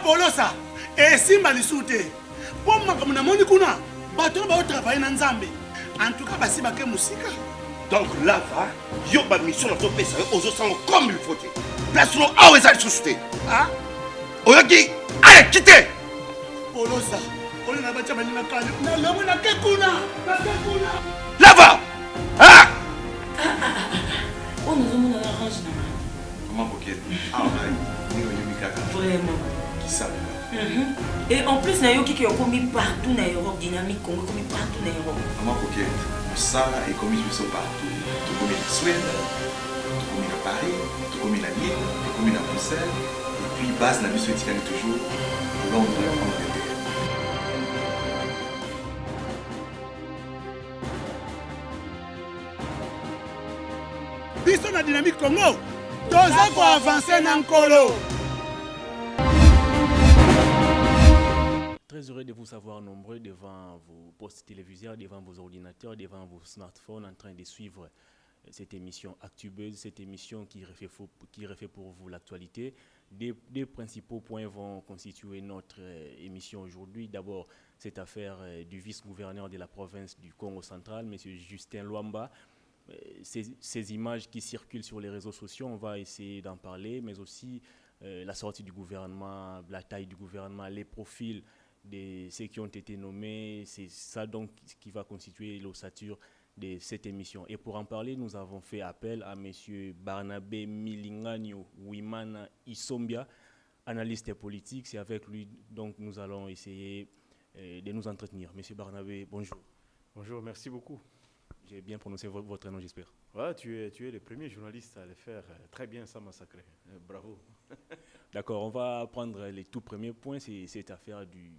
Polosa, et Simba Lissoute. Pour moi, comme on a kuna, bateau va travailler dans Zambie. En tout cas, Basiba ke musika. Donc là, va, yo ba mission dans ton pays, aux autres comme il faut. Place nous à où est société. Ah? Oyoki, allez, quittez. Polosa, on a battu na kale. Na lomo na kekuna, na kekuna. Là-bas. Ah! On nous a mis dans l'orange. Comment Pocket? Ah, ouais. Vraiment. Qui ça? Et en plus, il y a qui ont commis partout dans l'Europe, dynamique, commis partout dans l'Europe. Comment Pocket? Ça est commis partout. Tout comme la Suède, tout comme à Paris, tout comme à Lille, tout comme à Bruxelles. Et puis, base la mission est toujours Londres, Angleterre. Biso na dynamique Congo. Toza ko avancer na nkolo. Très heureux de vous savoir nombreux devant vos postes téléviseurs, devant vos ordinateurs, devant vos smartphones en train de suivre cette émission Actubuzz, cette émission qui refait pour vous l'actualité. Des principaux points vont constituer notre émission aujourd'hui. D'abord, cette affaire du vice-gouverneur de la province du Congo central, M. Justin Luamba. Ces images qui circulent sur les réseaux sociaux, on va essayer d'en parler, mais aussi la sortie du gouvernement, la taille du gouvernement, les profils de ceux qui ont été nommés. C'est ça donc qui va constituer l'ossature de cette émission. Et pour en parler, nous avons fait appel à M. Barnabé Milinganyo Wimana Isombia, analyste politique. C'est avec lui donc nous allons essayer de nous entretenir. M. Barnabé, bonjour. Bonjour, merci beaucoup. J'ai bien prononcé votre nom, j'espère. Ouais, tu es le premier journaliste à le faire très bien sans massacrer. Bravo. D'accord, on va prendre les tout premiers points. C'est cette affaire du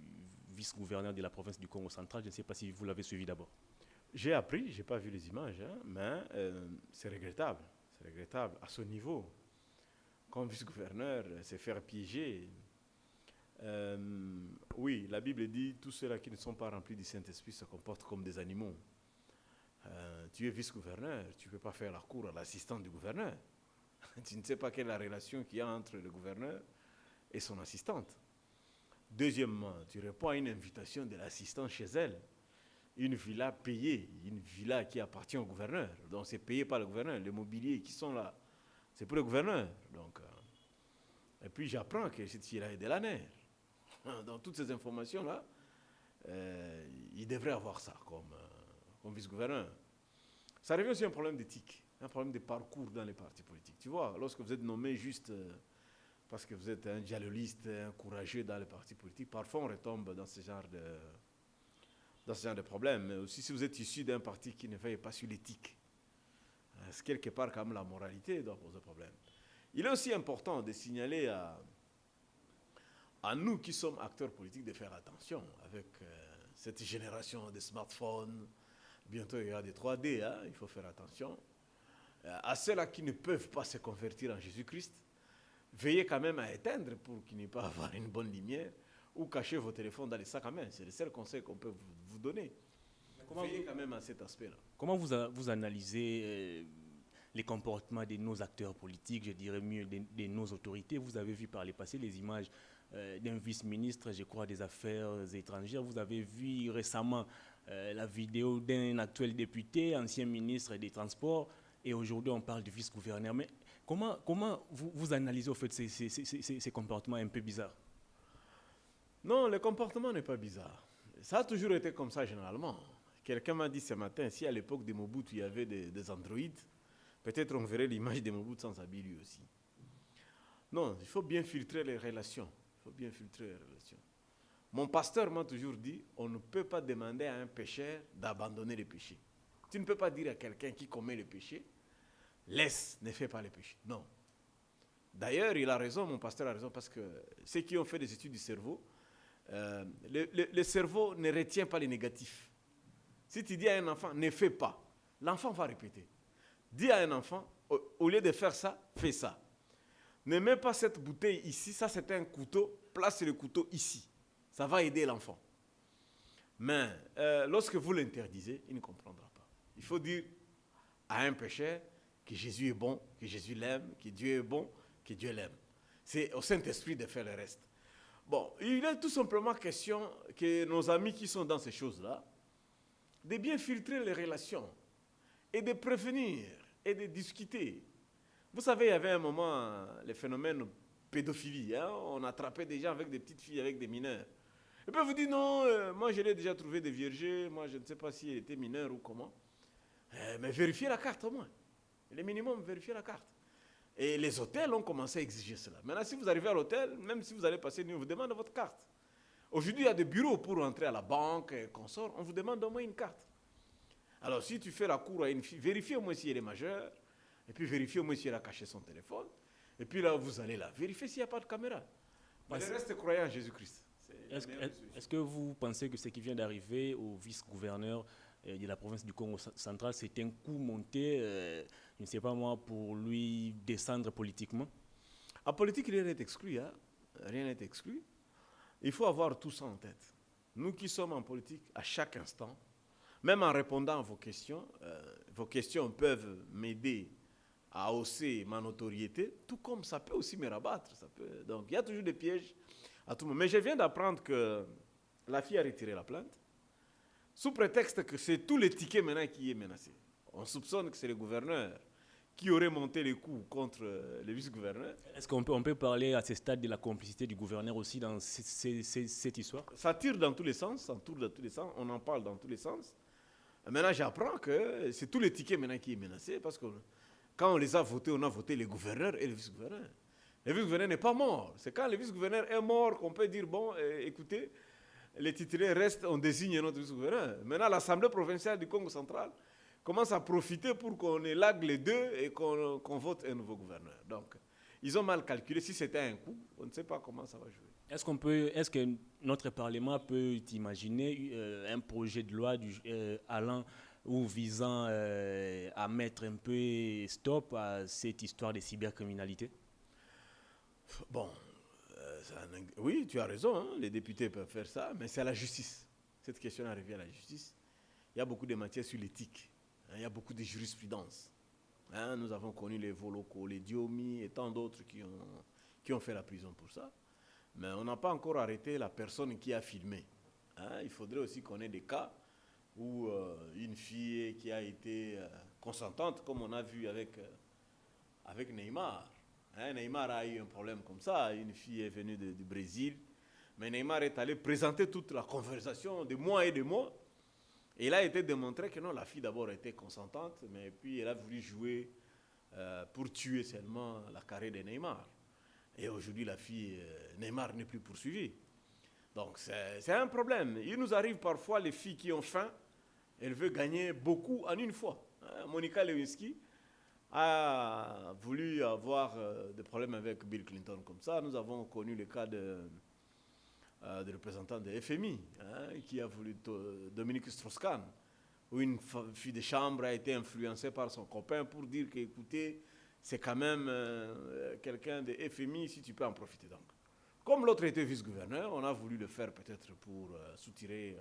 vice-gouverneur de la province du Congo central. Je ne sais pas si vous l'avez suivi d'abord. J'ai appris, je n'ai pas vu les images, hein, mais c'est regrettable. C'est regrettable à ce niveau. Comme vice-gouverneur, c'est faire piéger. Oui, la Bible dit tous ceux-là qui ne sont pas remplis du Saint-Esprit se comportent comme des animaux. Tu es vice-gouverneur, tu ne peux pas faire la cour à l'assistant du gouverneur. Tu ne sais pas quelle est la relation qu'il y a entre le gouverneur et son assistante. Deuxièmement, tu réponds à une invitation de l'assistant chez elle. Une villa payée, une villa qui appartient au gouverneur. Donc c'est payé par le gouverneur. Les mobiliers qui sont là, c'est pour le gouverneur. Donc, et puis j'apprends que cette fille-là est de la nerf. Dans toutes ces informations-là, il devrait avoir ça comme vice-gouverneur. Ça revient aussi à un problème d'éthique, un problème de parcours dans les partis politiques. Tu vois, lorsque vous êtes nommé juste parce que vous êtes un dialogiste, un courageux dans les partis politiques, parfois on retombe dans ce genre de problème. Mais aussi si vous êtes issu d'un parti qui ne veille pas sur l'éthique, c'est quelque part quand même la moralité doit poser problème. Il est aussi important de signaler à nous qui sommes acteurs politiques de faire attention avec cette génération de smartphones. Bientôt, il y aura des 3D, hein, il faut faire attention. À ceux-là qui ne peuvent pas se convertir en Jésus-Christ, veillez quand même à éteindre pour qu'il n'y ait pas avoir une bonne lumière ou cacher vos téléphones dans les sacs à main. C'est le seul conseil qu'on peut vous donner. Veillez quand même à cet aspect-là. Comment vous analysez les comportements de nos acteurs politiques, je dirais mieux de nos autorités? Vous avez vu par le passé les images d'un vice-ministre, je crois, des Affaires étrangères. Vous avez vu récemment la vidéo d'un actuel député, ancien ministre des Transports, et aujourd'hui on parle du vice-gouverneur. Mais comment vous analysez au fait ces comportements un peu bizarres? Non, le comportement n'est pas bizarre. Ça a toujours été comme ça généralement. Quelqu'un m'a dit ce matin, si à l'époque de Mobutu il y avait des androïdes, peut-être on verrait l'image de Mobutu sans habit lui aussi. Non, il faut bien filtrer les relations. Mon pasteur m'a toujours dit, on ne peut pas demander à un pécheur d'abandonner le péché. Tu ne peux pas dire à quelqu'un qui commet le péché, ne fais pas le péché. Non. D'ailleurs, il a raison, mon pasteur a raison, parce que ceux qui ont fait des études du cerveau, le cerveau ne retient pas les négatifs. Si tu dis à un enfant, ne fais pas, l'enfant va répéter. Dis à un enfant, au lieu de faire ça, fais ça. Ne mets pas cette bouteille ici, ça c'est un couteau, place le couteau ici. Ça va aider l'enfant. Mais lorsque vous l'interdisez, il ne comprendra pas. Il faut dire à un pécheur que Jésus est bon, que Jésus l'aime, que Dieu est bon, que Dieu l'aime. C'est au Saint-Esprit de faire le reste. Bon, il est tout simplement question que nos amis qui sont dans ces choses-là, de bien filtrer les relations et de prévenir et de discuter. Vous savez, il y avait un moment, les phénomènes pédophilie, hein, on attrapait des gens avec des petites filles, avec des mineurs. Et puis vous dites non, moi je l'ai déjà trouvé des viergers, moi je ne sais pas si elle était mineure ou comment. Mais vérifiez la carte au moins. Le minimum, vérifiez la carte. Et les hôtels ont commencé à exiger cela. Maintenant, si vous arrivez à l'hôtel, même si vous allez passer une nuit, on vous demande votre carte. Aujourd'hui, il y a des bureaux pour entrer à la banque, consort, on vous demande au moins une carte. Alors, si tu fais la cour à une fille, vérifiez au moins si elle est majeure, et puis vérifiez au moins si elle a caché son téléphone, et puis là, vous allez là, vérifiez s'il n'y a pas de caméra. Mais reste croyant en Jésus-Christ. Est-ce que vous pensez que ce qui vient d'arriver au vice-gouverneur de la province du Congo central, c'est un coup monté, je ne sais pas moi, pour lui descendre politiquement? En politique, rien n'est exclu. Hein? Rien n'est exclu. Il faut avoir tout ça en tête. Nous qui sommes en politique, à chaque instant, même en répondant à vos questions peuvent m'aider à hausser ma notoriété, tout comme ça peut aussi me rabattre. Donc il y a toujours des pièges à tout moment. Mais je viens d'apprendre que la fille a retiré la plainte, sous prétexte que c'est tout le ticket maintenant qui est menacé. On soupçonne que c'est le gouverneur qui aurait monté les coups contre le vice-gouverneur. Est-ce qu'on peut parler à ce stade de la complicité du gouverneur aussi dans cette histoire? Ça tire dans tous les sens, ça tourne dans tous les sens, on en parle dans tous les sens. Maintenant, j'apprends que c'est tout le ticket maintenant qui est menacé, parce que quand on les a votés, on a voté les gouverneurs et le vice-gouverneur. Le vice-gouverneur n'est pas mort. C'est quand le vice-gouverneur est mort qu'on peut dire, bon, écoutez, les titulaires restent, on désigne notre vice-gouverneur. Maintenant, l'Assemblée provinciale du Congo central commence à profiter pour qu'on élague les deux et qu'on vote un nouveau gouverneur. Donc, ils ont mal calculé. Si c'était un coup, on ne sait pas comment ça va jouer. Est-ce que notre Parlement peut imaginer un projet de loi allant ou visant à mettre un peu stop à cette histoire de cybercriminalité? Bon, oui, tu as raison, hein, les députés peuvent faire ça, mais c'est à la justice. Cette question revient à la justice. Il y a beaucoup de matières sur l'éthique, hein, il y a beaucoup de jurisprudence. Hein, nous avons connu les Voloko, les Diomi et tant d'autres qui ont fait la prison pour ça. Mais on n'a pas encore arrêté la personne qui a filmé. Hein, il faudrait aussi qu'on ait des cas où une fille qui a été consentante, comme on a vu avec Neymar. Hein, Neymar a eu un problème comme ça. Une fille est venue du Brésil. Mais Neymar est allé présenter toute la conversation de mois et de mois. Et il a été démontré que non, la fille d'abord était consentante, mais puis elle a voulu jouer pour tuer seulement la carrière de Neymar. Et aujourd'hui, la fille, Neymar n'est plus poursuivie. Donc c'est un problème. Il nous arrive parfois, les filles qui ont faim, elles veulent gagner beaucoup en une fois. Hein, Monica Lewinsky a voulu avoir des problèmes avec Bill Clinton comme ça. Nous avons connu le cas de représentant de FMI, hein, qui a voulu Dominique Strauss-Kahn, où une fille de chambre a été influencée par son copain pour dire que, écoutez, c'est quand même quelqu'un de FMI, si tu peux en profiter. Donc, comme l'autre était vice-gouverneur, on a voulu le faire peut-être pour soutirer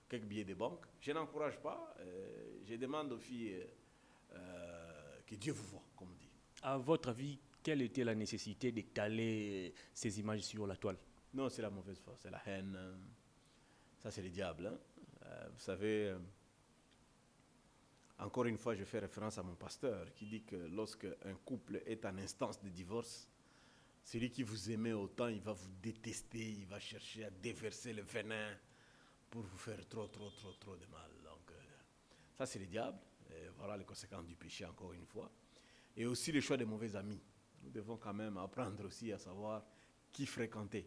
quelques billets de banque. Je n'encourage pas, je demande aux filles que Dieu vous voie, comme on dit. À votre avis, quelle était la nécessité d'étaler ces images sur la toile? Non, c'est la mauvaise foi, c'est la haine. Ça, c'est le diable. Hein. Vous savez, encore une fois, je fais référence à mon pasteur qui dit que lorsque un couple est en instance de divorce, celui qui vous aimait autant, il va vous détester, il va chercher à déverser le venin pour vous faire trop de mal. Donc, ça, c'est le diable. Et voilà les conséquences du péché, encore une fois. Et aussi le choix des mauvais amis. Nous devons quand même apprendre aussi à savoir qui fréquenter.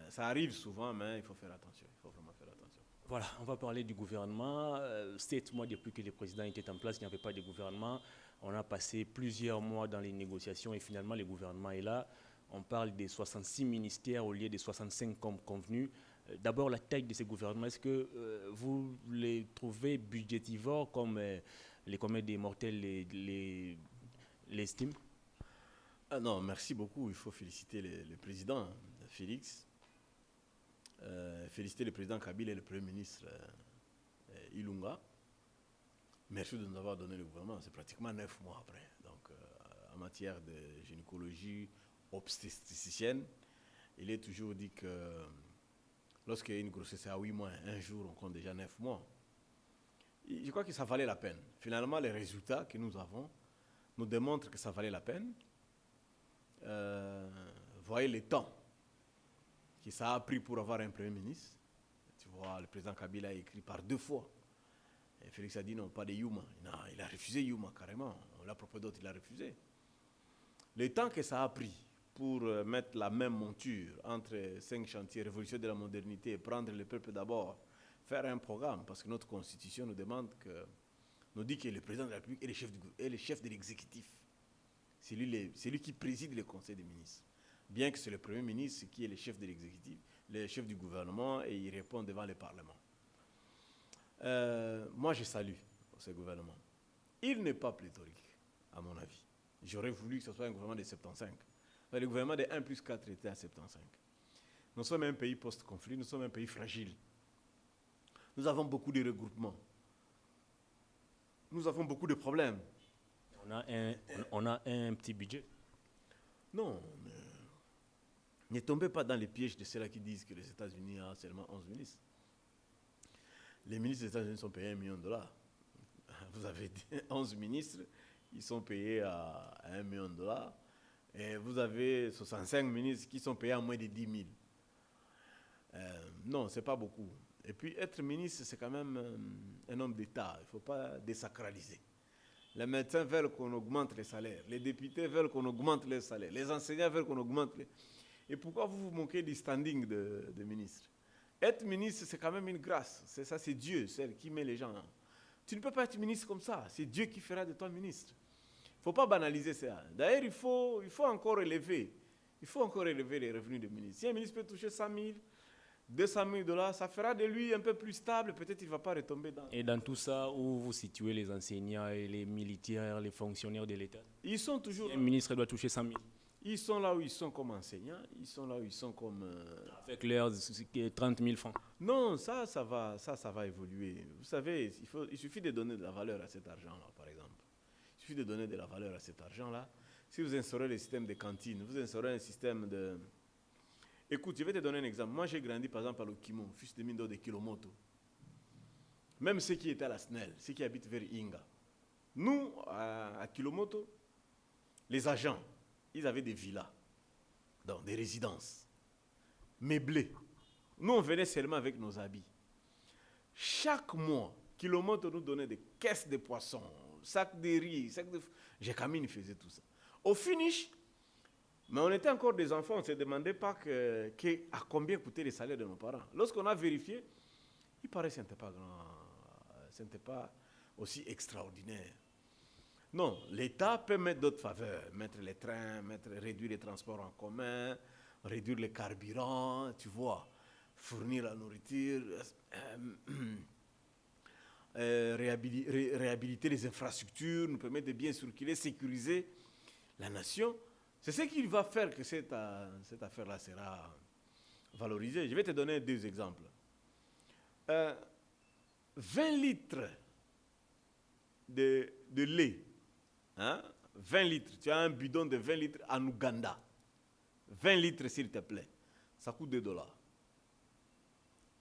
Ça arrive souvent, mais il faut faire attention. Il faut vraiment faire attention. Voilà, on va parler du gouvernement. 7 mois depuis que le président était en place, il n'y avait pas de gouvernement. On a passé plusieurs mois dans les négociations et finalement le gouvernement est là. On parle des 66 ministères au lieu des 65 comme convenu. D'abord, la taille de ces gouvernements, est-ce que vous les trouvez budgétivores comme les communs des mortels l'estiment? Non, merci beaucoup. Il faut féliciter le président Félix. Féliciter le président Kabila et le Premier ministre Ilunga. Merci de nous avoir donné le gouvernement. C'est pratiquement 9 mois après. Donc, en matière de gynécologie obstétricienne, il est toujours dit que lorsqu'il y a une grossesse à 8 mois, un jour, on compte déjà 9 mois. Je crois que ça valait la peine. Finalement, les résultats que nous avons nous démontrent que ça valait la peine. Voyez le temps que ça a pris pour avoir un Premier ministre. Tu vois, le président Kabila a écrit par 2 fois. Et Félix a dit non, pas de Yuma. Non, il a refusé Yuma carrément. On l'a proposé d'autres, il a refusé. Le temps que ça a pris pour mettre la même monture entre 5 chantiers, révolution de la modernité, prendre le peuple d'abord, faire un programme, parce que notre constitution nous demande que, nous dit que le président de la République est le chef de l'exécutif. C'est lui qui préside le conseil des ministres. Bien que c'est le premier ministre qui est le chef de l'exécutif, le chef du gouvernement, et il répond devant le Parlement. Moi, je salue ce gouvernement. Il n'est pas pléthorique, à mon avis. J'aurais voulu que ce soit un gouvernement de 75. Le gouvernement de 1+4 était à 75. Nous sommes un pays post-conflit, nous sommes un pays fragile. Nous avons beaucoup de regroupements. Nous avons beaucoup de problèmes. On a un petit budget. Non, ne tombez pas dans les pièges de ceux-là qui disent que les États-Unis ont seulement 11 ministres. Les ministres des États-Unis sont payés $1 million. Vous avez 11 ministres, ils sont payés à $1 million. Et vous avez 65 ministres qui sont payés à moins de 10 000. Non, ce n'est pas beaucoup. Et puis, être ministre, c'est quand même un homme d'État. Il ne faut pas désacraliser. Les médecins veulent qu'on augmente les salaires. Les députés veulent qu'on augmente les salaires. Les enseignants veulent qu'on augmente les... Et pourquoi vous vous moquez du standing de ministre? Être ministre, c'est quand même une grâce. C'est ça, c'est Dieu, celle qui met les gens. Tu ne peux pas être ministre comme ça. C'est Dieu qui fera de toi ministre. Il ne faut pas banaliser ça. D'ailleurs, il faut encore élever. Il faut encore élever les revenus des ministres. Si un ministre peut toucher 100 000, $200 000, ça fera de lui un peu plus stable. Peut-être qu'il ne va pas retomber dans... Et dans tout ça, où vous situez les enseignants et les militaires, les fonctionnaires de l'État? Ils sont toujours... Un ministre doit toucher 100 000. Ils sont là où ils sont comme enseignants. Ils sont là où ils sont comme... Avec l'air 30 000 francs. Non, ça va évoluer. Vous savez, il suffit de donner de la valeur à cet argent-là, par exemple. Il suffit de donner de la valeur à cet argent-là. Si vous instaurez le système de cantine, vous instaurez un système de... Écoute, je vais te donner un exemple. Moi, j'ai grandi, par exemple, à l'Okimo, fils de Mindo de Kilomoto. Même ceux qui étaient à la SNEL, ceux qui habitent vers Inga. Nous, à Kilomoto, les agents, ils avaient des villas, donc des résidences, meublées. Nous, on venait seulement avec nos habits. Chaque mois, Kilomoto nous donnait des caisses de poissons, sacs de riz, sacs de... Jekamine faisait tout ça. Au finish, mais on était encore des enfants, on ne se demandait pas à combien coûtaient les salaires de nos parents. Lorsqu'on a vérifié, il paraît que ce n'était pas grand, ce n'était pas aussi extraordinaire. Non, l'État peut mettre d'autres faveurs, mettre les trains, réduire les transports en commun, réduire les carburants, tu vois, fournir la nourriture, réhabiliter les infrastructures, nous permettre de bien circuler, sécuriser la nation. C'est ce qui va faire que cette affaire-là sera valorisée. Je vais te donner 2 exemples. 20 litres de lait. Hein? 20 litres. Tu as un bidon de 20 litres en Ouganda. 20 litres, s'il te plaît. Ça coûte $2.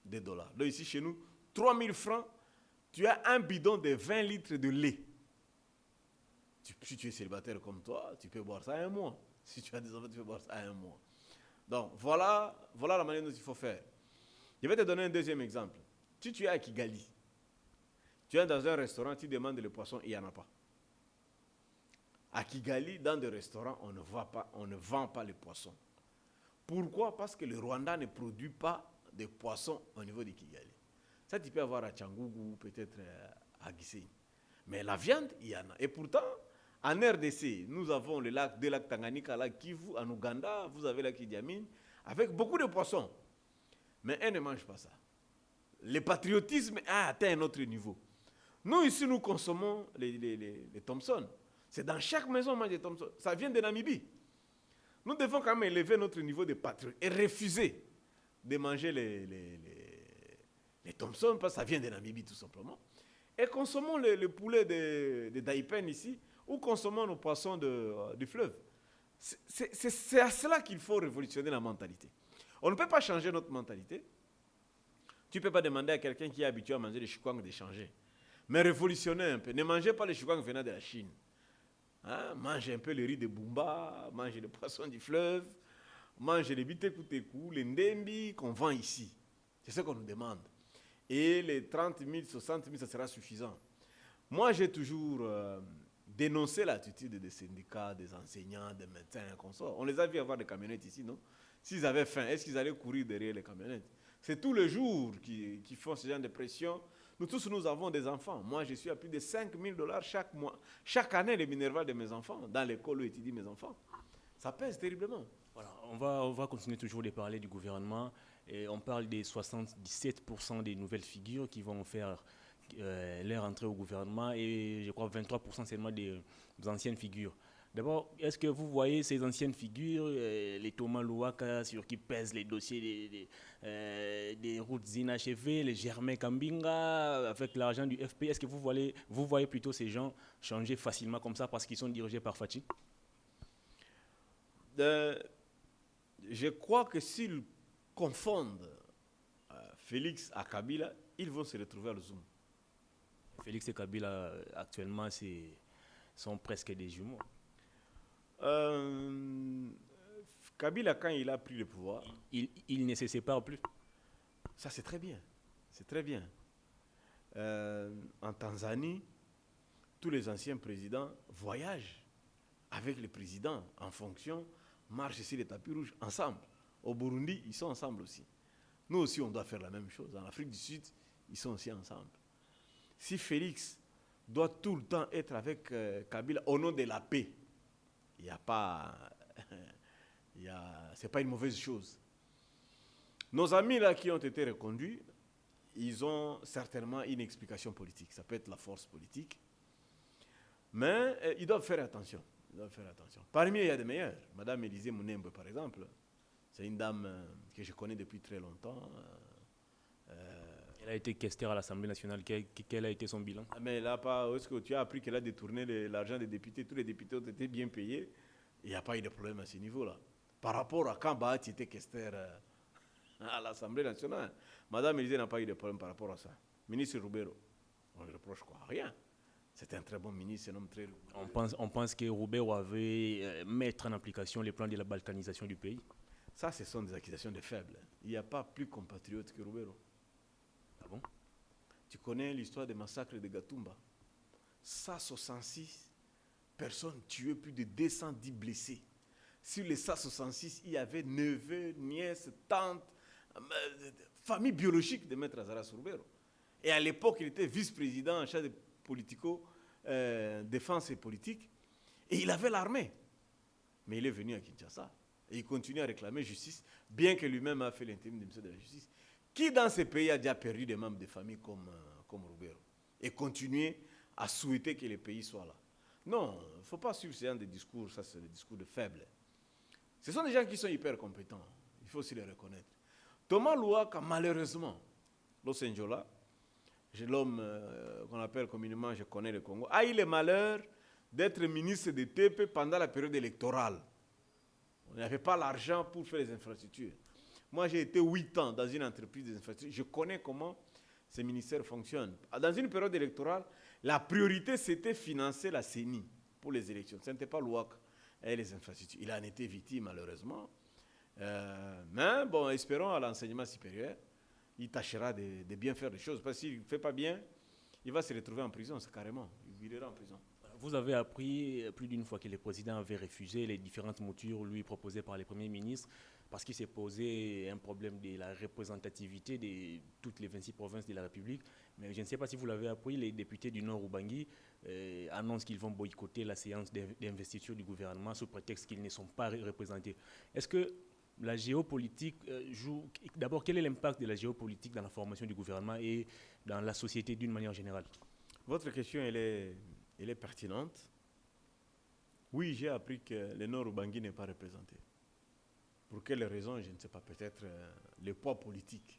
$2. Donc ici, chez nous, 3 000 francs, tu as un bidon de 20 litres de lait. Si tu es célibataire comme toi, tu peux boire ça un mois. Si tu as des enfants, tu peux boire ça un mois. Donc, voilà la manière dont il faut faire. Je vais te donner un deuxième exemple. Si tu es à Kigali, tu es dans un restaurant, tu demandes le poisson, il n'y en a pas. À Kigali, dans des restaurants, on ne vend pas les poissons. Pourquoi? Parce que le Rwanda ne produit pas de poissons au niveau de Kigali. Ça, tu peux avoir à Tchangougou, peut-être à Gisenyi. Mais la viande, il y en a. Et pourtant, en RDC, nous avons le lac, 2 lacs Tanganyika, lac Kivu, en Ouganda, vous avez la Idi Amin, avec beaucoup de poissons. Mais elles ne mangent pas ça. Le patriotisme a atteint un autre niveau. Nous, ici, nous consommons les Thompson. C'est dans chaque maison, on mange des Thompson. Ça vient de Namibie. Nous devons quand même élever notre niveau de patriotisme et refuser de manger les Thompson, parce que ça vient de Namibie, tout simplement. Et consommons le poulet de Daipen ici, ou consommons nos poissons du fleuve. C'est à cela qu'il faut révolutionner la mentalité. On ne peut pas changer notre mentalité. Tu ne peux pas demander à quelqu'un qui est habitué à manger des choukwang de changer. Mais révolutionnez un peu. Ne mangez pas les choukwang venant de la Chine. Hein? Mangez un peu le riz de Bumba, mangez les poissons du fleuve, mangez les bitekuteku, les ndembi qu'on vend ici. C'est ce qu'on nous demande. Et les 30 000, 60 000, ça sera suffisant. Moi, j'ai toujours dénoncé l'attitude des syndicats, des enseignants, des médecins, consorts. On les a vus avoir des camionnettes ici, non? S'ils avaient faim, est-ce qu'ils allaient courir derrière les camionnettes? C'est tous les jours qui font ce genre de pression. Nous tous, nous avons des enfants. Moi, je suis à plus de 5 000 $ chaque mois. Chaque année, les minervales de mes enfants, dans l'école où étudient mes enfants. Ça pèse terriblement. Voilà, on va continuer toujours de parler du gouvernement. Et on parle des 77% des nouvelles figures qui vont faire leur entrée au gouvernement et je crois 23% seulement des anciennes figures. D'abord, est-ce que vous voyez ces anciennes figures, les Thomas Louaka sur qui pèsent les dossiers des routes inachevées, les Germain Kambinga avec l'argent du FP, est-ce que vous voyez plutôt ces gens changer facilement comme ça parce qu'ils sont dirigés par Fatih? Je crois que s'ils confondent Félix à Kabila, ils vont se retrouver à Zoom. Félix et Kabila, actuellement, sont presque des jumeaux. Kabila, quand il a pris le pouvoir... Il ne se sépare plus. Ça, c'est très bien. C'est très bien. En Tanzanie, tous les anciens présidents voyagent avec le président en fonction, marchent sur les tapis rouges ensemble. Au Burundi, ils sont ensemble aussi. Nous aussi, on doit faire la même chose. En Afrique du Sud, ils sont aussi ensemble. Si Félix doit tout le temps être avec Kabila au nom de la paix, il n'y a pas... c'est pas une mauvaise chose. Nos amis là qui ont été reconduits, ils ont certainement une explication politique. Ça peut être la force politique. Mais ils doivent faire attention. Parmi eux, il y a des meilleurs. Madame Élisée Mounembe, par exemple. C'est une dame que je connais depuis très longtemps. Elle a été questeur à l'Assemblée nationale. Quel a été son bilan? Mais là, est-ce que tu as appris qu'elle a détourné l'argent des députés? Tous les députés ont été bien payés. Il n'y a pas eu de problème à ce niveau-là. Par rapport à quand Bahati était questeur à l'Assemblée nationale, Madame Élisée n'a pas eu de problème par rapport à ça. Ministre Roubero, on ne reproche quoi? Rien. C'est un très bon ministre, un homme très... On pense que Roubero avait mettre en application les plans de la balkanisation du pays. Ça, ce sont des accusations de faibles. Il n'y a pas plus compatriote que Roubero. Ah bon? Tu connais l'histoire des massacres de Gatumba? 166 personnes tuées, plus de 210 blessés. Sur les 166, il y avait neveux, nièces, tantes, famille biologique de Maître Azaras Roubero. Et à l'époque, il était vice-président en charge de défense et politique. Et il avait l'armée. Mais il est venu à Kinshasa. Et il continue à réclamer justice, bien que lui-même a fait l'intérim du ministère de la Justice. Qui dans ces pays a déjà perdu des membres de famille comme Roubero? Et continuer à souhaiter que les pays soient là. Non, il ne faut pas suivre ce genre de discours. Ça, c'est des discours de faibles. Ce sont des gens qui sont hyper compétents. Il faut aussi les reconnaître. Thomas Louaka, malheureusement, Los Angeles, l'homme qu'on appelle communément, je connais le Congo, a eu le malheur d'être ministre de TP pendant la période électorale. On n'avait pas l'argent pour faire les infrastructures. Moi, j'ai été 8 ans dans une entreprise des infrastructures. Je connais comment ces ministères fonctionnent. Dans une période électorale, la priorité, c'était financer la CENI pour les élections. Ce n'était pas Louaka et les infrastructures. Il en était victime, malheureusement. Mais bon, espérons à l'enseignement supérieur, il tâchera de bien faire les choses. Parce que s'il ne fait pas bien, il va se retrouver en prison, c'est carrément. Il ira en prison. Vous avez appris plus d'une fois que le président avait refusé les différentes moutures lui proposées par les premiers ministres parce qu'il s'est posé un problème de la représentativité de toutes les 26 provinces de la République. Mais je ne sais pas si vous l'avez appris, les députés du Nord Ubangi annoncent qu'ils vont boycotter la séance d'investiture du gouvernement sous prétexte qu'ils ne sont pas représentés. Est-ce que la géopolitique joue... D'abord, quel est l'impact de la géopolitique dans la formation du gouvernement et dans la société d'une manière générale? Votre question, elle est pertinente. Oui, j'ai appris que le Nord Ubangi n'est pas représenté. Pour quelles raisons, je ne sais pas. Peut-être le poids politique.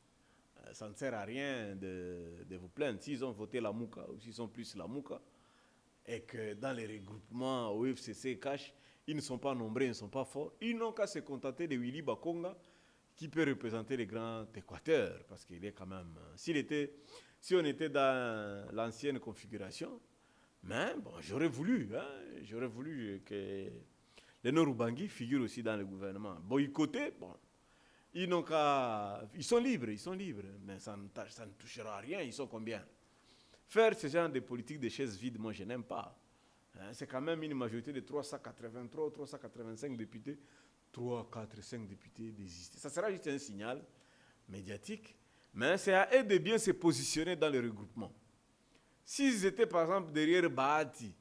Ça ne sert à rien de vous plaindre. S'ils ont voté la Mouka, ou s'ils sont plus la Mouka, et que dans les regroupements au FCC Cash, ils ne sont pas nombreux, ils ne sont pas forts, ils n'ont qu'à se contenter de Willy Bakonga, qui peut représenter les grands Équateurs, parce qu'il est quand même... Si on était dans l'ancienne configuration, mais bon, j'aurais voulu que les Nord-Ubangi figurent aussi dans le gouvernement. Boycotter, bon, ils sont libres, mais ça ne touchera à rien, ils sont combien? Faire ce genre de politique de chaises vides, moi je n'aime pas. C'est quand même une majorité de 383, 385 députés, 3, 4, 5 députés désistés. Ça sera juste un signal médiatique, mais c'est à eux de bien se positionner dans le regroupement. S'ils étaient par exemple derrière Bahati,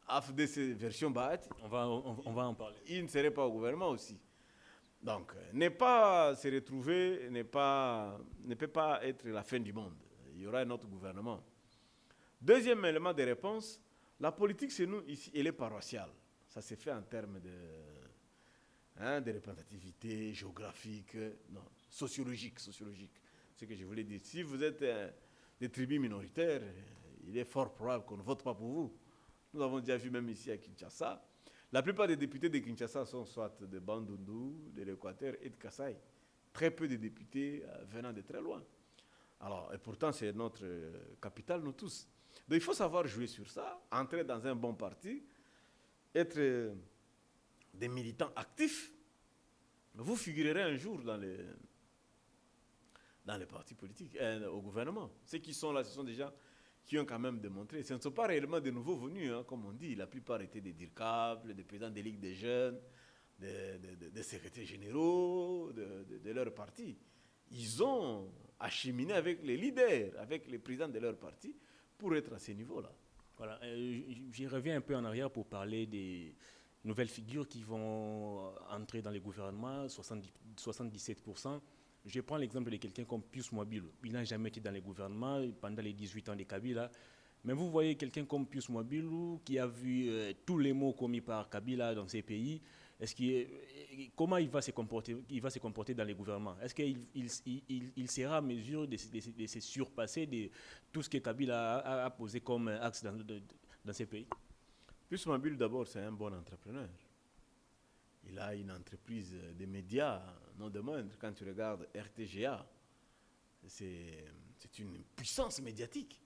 AFDC version Bahati, On va en parler. ils ne seraient pas au gouvernement aussi. Donc, ne pas se retrouver ne peut pas être la fin du monde. Il y aura un autre gouvernement. Deuxième élément de réponse, la politique chez nous, ici, elle est paroissiale. Ça se fait en termes de représentativité géographique, non, sociologique. C'est ce que je voulais dire. Si vous êtes des tribus minoritaires, il est fort probable qu'on ne vote pas pour vous. Nous avons déjà vu même ici à Kinshasa. La plupart des députés de Kinshasa sont soit de Bandundu, de l'Équateur et de Kasaï. Très peu de députés venant de très loin. Alors, et pourtant, c'est notre capitale, nous tous. Donc, il faut savoir jouer sur ça, entrer dans un bon parti, être des militants actifs. Vous figurerez un jour dans les partis politiques, au gouvernement. Ceux qui sont là, ce sont des gens qui ont quand même démontré. Ce ne sont pas réellement de nouveaux venus, hein, comme on dit. La plupart étaient des DIRCAP, des présidents des ligues des jeunes, des secrétaires généraux de leur parti. Ils ont acheminé avec les leaders, avec les présidents de leur parti, pour être à ce niveau-là. Voilà, j'y reviens un peu en arrière pour parler des nouvelles figures qui vont entrer dans les gouvernements, 77%. Je prends l'exemple de quelqu'un comme Pius Mwabilu. Il n'a jamais été dans les gouvernements pendant les 18 ans de Kabila. Mais vous voyez quelqu'un comme Pius Mwabilu qui a vu tous les mots commis par Kabila dans ces pays. Comment il va se comporter dans les gouvernements? Est-ce qu'il sera en mesure de se surpasser de tout ce que Kabila a posé comme axe dans ces pays? Pius Mwabilu, d'abord, c'est un bon entrepreneur. Il a une entreprise de médias, non de moindre. Quand tu regardes RTGA, c'est une puissance médiatique.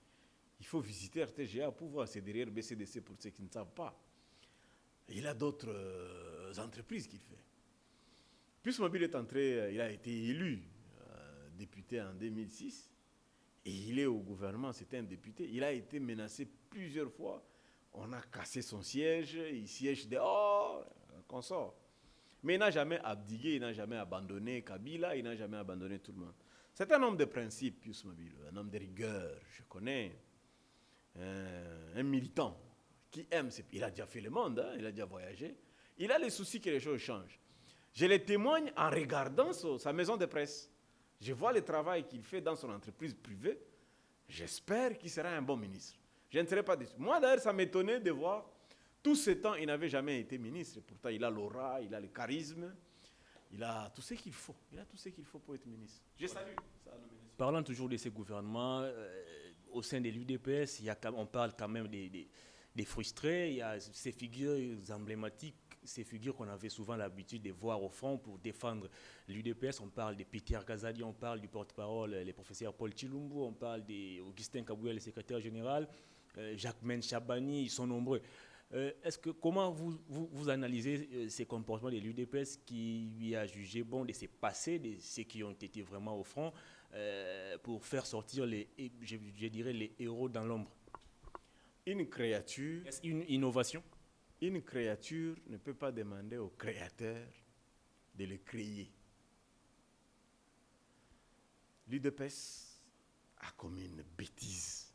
Il faut visiter RTGA pour voir, c'est derrière BCDC pour ceux qui ne savent pas. Il a d'autres entreprises qu'il fait. Pius Mwabilu est entré, il a été élu député en 2006 et il est au gouvernement, c'est un député. Il a été menacé plusieurs fois. On a cassé son siège, il siège dehors, consort. Mais il n'a jamais abdigué, il n'a jamais abandonné Kabila, il n'a jamais abandonné tout le monde. C'est un homme de principe, Pius Mwabilu, un homme de rigueur. Je connais un militant qui aime, il a déjà fait le monde, hein, il a déjà voyagé. Il a les soucis que les choses changent. Je le témoigne en regardant sa maison de presse. Je vois le travail qu'il fait dans son entreprise privée. J'espère qu'il sera un bon ministre. Je ne serai pas déçu. Moi, d'ailleurs, ça m'étonnait de voir, tout ce temps, il n'avait jamais été ministre. Pourtant, il a l'aura, il a le charisme, il a tout ce qu'il faut. Il a tout ce qu'il faut pour être ministre. Je salue sa nomination. Parlant toujours de ces gouvernements, au sein de l'UDPS, on parle quand même des frustrés. Il y a ces figures emblématiques, ces figures qu'on avait souvent l'habitude de voir au front pour défendre l'UDPS. On parle de Peter Gazali, on parle du porte-parole, le professeur Paul Chilumbu, on parle d'Augustin Kabouya, le secrétaire général, Jacques Chabani, ils sont nombreux. Comment vous analysez ces comportements de l'UDPS qui lui a jugé bon de se passer de ceux qui ont été vraiment au front pour faire sortir je dirais les héros dans l'ombre? Une créature... Est-ce une innovation? Une créature ne peut pas demander au créateur de le créer. L'UDPS a commis une bêtise.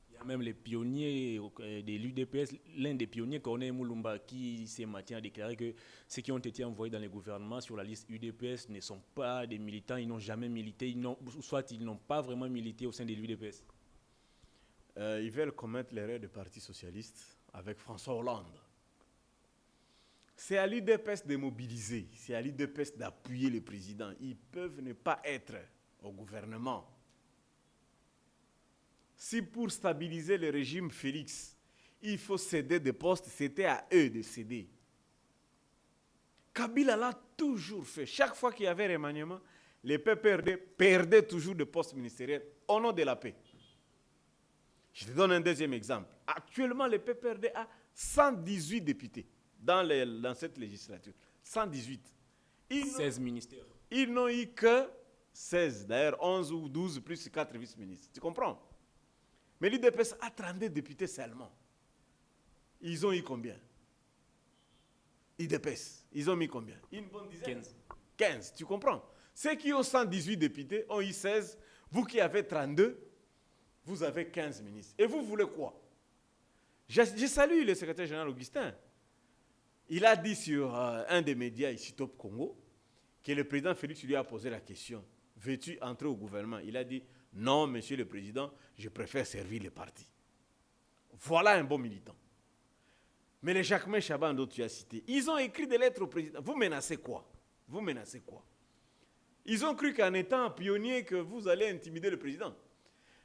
Il y a même les pionniers de l'UDPS, l'un des pionniers, Corneille Moulumba, qui ce matin a déclaré que ceux qui ont été envoyés dans les gouvernements sur la liste UDPS ne sont pas des militants, ils n'ont jamais milité, soit ils n'ont pas vraiment milité au sein de l'UDPS. Ils veulent commettre l'erreur du Parti socialiste avec François Hollande. C'est à l'UDPS de mobiliser, c'est à l'UDPS d'appuyer le président. Ils peuvent ne pas être au gouvernement. Si pour stabiliser le régime Félix, il faut céder des postes, c'était à eux de céder. Kabila l'a toujours fait. Chaque fois qu'il y avait remaniement, les PPRD perdaient toujours de postes ministériels au nom de la paix. Je te donne un deuxième exemple. Actuellement, le PPRD a 118 députés dans cette législature. 118. 16 ministères. Ils n'ont eu que 16, d'ailleurs 11 ou 12 plus 4 vice-ministres. Tu comprends? Mais l'UDPS a 32 députés seulement. Ils ont eu combien? UDPS, ils ont mis combien? Une bonne dizaine. 15, tu comprends? Ceux qui ont 118 députés ont eu 16. Vous qui avez 32, vous avez 15 ministres. Et vous voulez quoi? Je salue le secrétaire général Augustin. Il a dit sur un des médias ici, Top Congo, que le président Félix lui a posé la question, veux-tu entrer au gouvernement? Il a dit, non, monsieur le président, je préfère servir le parti. Voilà un bon militant. Mais les Jacquemin Chaban, dont tu as cité, ils ont écrit des lettres au président. Vous menacez quoi? Vous menacez quoi? Ils ont cru qu'en étant pionnier, que vous allez intimider le président.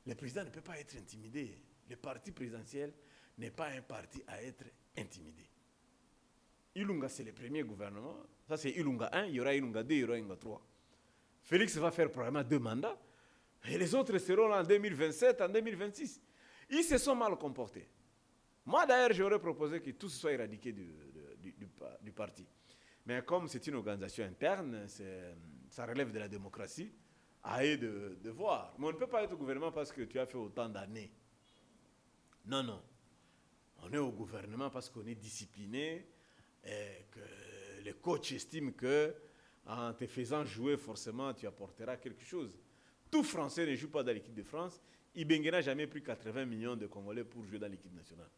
Le président ne peut pas être intimidé. Le parti présidentiel n'est pas un parti à être intimidé. Ilunga, c'est le premier gouvernement. Ça, c'est Ilunga 1, il y aura Ilunga 2, il y aura Ilunga 3. Félix va faire probablement 2 mandats. Et les autres seront là en 2027, en 2026. Ils se sont mal comportés. Moi, d'ailleurs, j'aurais proposé que tout soit éradiqué du parti. Mais comme c'est une organisation interne, ça relève de la démocratie, à eux de voir. Mais on ne peut pas être au gouvernement parce que tu as fait autant d'années. Non, non. On est au gouvernement parce qu'on est discipliné et que les coachs estiment que en te faisant jouer, forcément, tu apporteras quelque chose. Tout Français ne joue pas dans l'équipe de France. Ibengue n'a jamais pris 80 millions de Congolais pour jouer dans l'équipe nationale.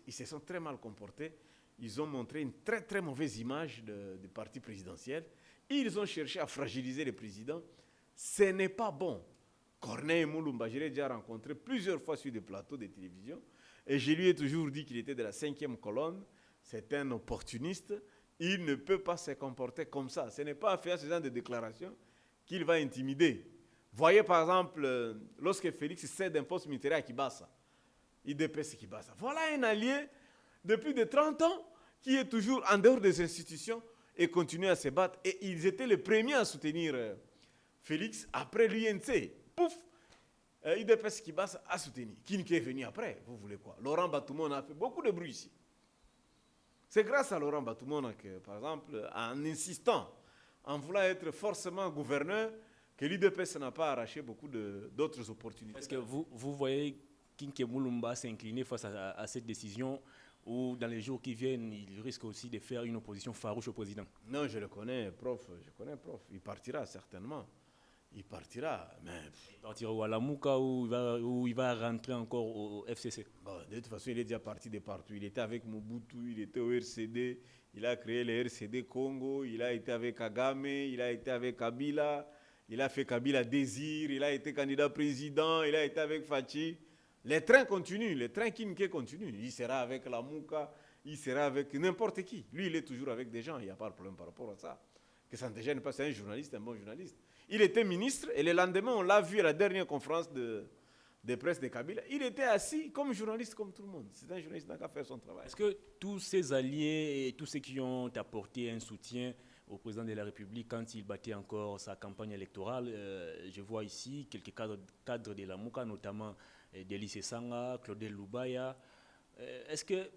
Ils se sont très mal comportés. Ils ont montré une très très mauvaise image du parti présidentiel. Ils ont cherché à fragiliser le président. Ce n'est pas bon. Corneille Moulumba, je l'ai déjà rencontré plusieurs fois sur des plateaux de télévision. Et je lui ai toujours dit qu'il était de la 5e colonne. C'est un opportuniste. Il ne peut pas se comporter comme ça. Ce n'est pas à faire ce genre de déclaration qu'il va intimider. Voyez par exemple, lorsque Félix cède un poste militaire à Kibasa, IDPS Kibasa. Voilà un allié de plus de 30 ans qui est toujours en dehors des institutions et continue à se battre. Et ils étaient les premiers à soutenir Félix après l'UNC. Pouf, IDPS Kibasa a soutenu. Qui est venu après? Vous voulez quoi? Laurent Batoumon a fait beaucoup de bruit ici. C'est grâce à Laurent Batoumon que, par exemple, en insistant, en voulant être forcément gouverneur, que l'IDPS n'a pas arraché beaucoup d'autres opportunités. Est-ce que vous voyez Kinké Moulumba s'incliner face à cette décision ou dans les jours qui viennent, il risque aussi de faire une opposition farouche au président? Non, je le connais, prof. Je connais, prof. Il partira certainement. Il partira, mais... Il partira ou à la Mouka ou il va rentrer encore au FCC? Bon, de toute façon, il est déjà parti de partout. Il était avec Mobutu, il était au RCD, il a créé le RCD Congo, il a été avec Kagame, il a été avec Kabila, il a fait Kabila Désir, il a été candidat président, il a été avec Fachi. Les trains continuent, les trains Kinké continuent. Il sera avec la Mouka, il sera avec n'importe qui. Lui, il est toujours avec des gens, il n'y a pas de problème par rapport à ça. Que ça ne te gêne pas, c'est un journaliste, un bon journaliste. Il était ministre et le lendemain, on l'a vu à la dernière conférence de presse de Kabila. Il était assis comme journaliste, comme tout le monde. C'est un journaliste qui n'a qu'à faire son travail. Est-ce que tous ces alliés et tous ceux qui ont apporté un soutien au président de la République quand il battait encore sa campagne électorale, je vois ici quelques cadres de la Mouka, notamment Délice Sanga, Claudel Loubaya, est-ce que